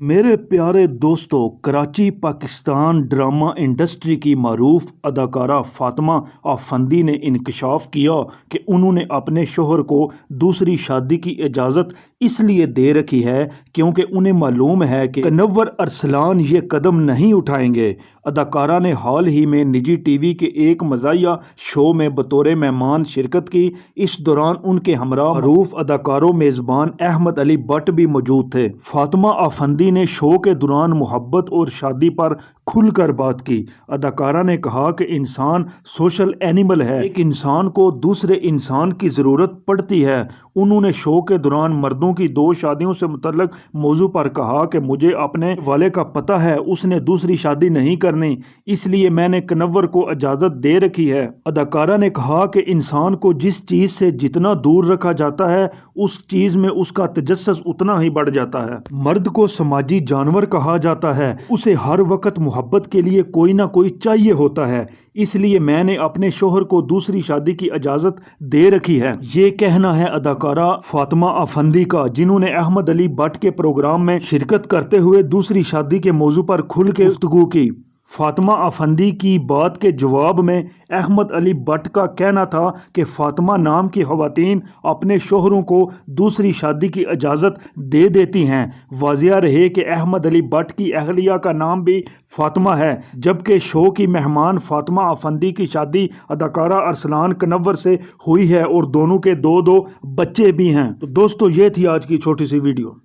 मेरे प्यारे दोस्तों, कराची पाकिस्तान ड्रामा इंडस्ट्री की मारूफ अदाकारा फातिमा आफंदी ने इंकशाफ किया कि उन्होंने अपने शोहर को दूसरी शादी की इजाज़त इसलिए दे रखी है क्योंकि उन्हें मालूम है कि कन्वर अरसलान ये कदम नहीं उठाएंगे। अदाकारा ने हाल ही में निजी टीवी के एक मज़ाहिया शो में बतौर मेहमान शिरकत की। इस दौरान उनके हमरा मारूफ अदाकारों मेज़बान अहमद अली भट्ट भी मौजूद थे। फातिमा आफंदी ने शो के दौरान मोहब्बत और शादी पर खुलकर बात की। अदाकारा ने कहा कि इंसान सोशल एनिमल है, एक इंसान को दूसरे इंसान की ज़रूरत पड़ती है। उन्होंने शो के दौरान मर्दों की 2 शादियों से मुतल्लक मौजू पर कहा कि मुझे अपने वाले का पता है उसने दूसरी शादी नहीं करनी, इसलिए मैंने कन्वर को इजाज़त दे रखी है। अदाकारा ने कहा कि इंसान को जिस चीज़ से जितना दूर रखा जाता है उस चीज़ में उसका तजस्सुस उतना ही बढ़ जाता है। मर्द को समाजी जानवर कहा जाता है, उसे हर वक्त मोहब्बत के लिए कोई ना कोई चाहिए होता है, इसलिए मैंने अपने शोहर को दूसरी शादी की इजाज़त दे रखी है। ये कहना है अदाकारा फातिमा आफंदी का, जिन्होंने अहमद अली भट्ट के प्रोग्राम में शिरकत करते हुए दूसरी शादी के मौजू पर खुल के गुफ्तगू की। फातिमा आफंदी की बात के जवाब में अहमद अली भट्ट का कहना था कि फातिमा नाम की ख़वातीन अपने शोहरों को दूसरी शादी की इजाज़त दे देती हैं। वाज़िया रहे कि अहमद अली भट्ट की अहलिया का नाम भी फातिमा है, जबकि शो की मेहमान फातिमा आफंदी की शादी अदाकारा अरसलान कन्वर से हुई है और दोनों के 2 बच्चे भी हैं। तो दोस्तों, ये थी आज की छोटी सी वीडियो।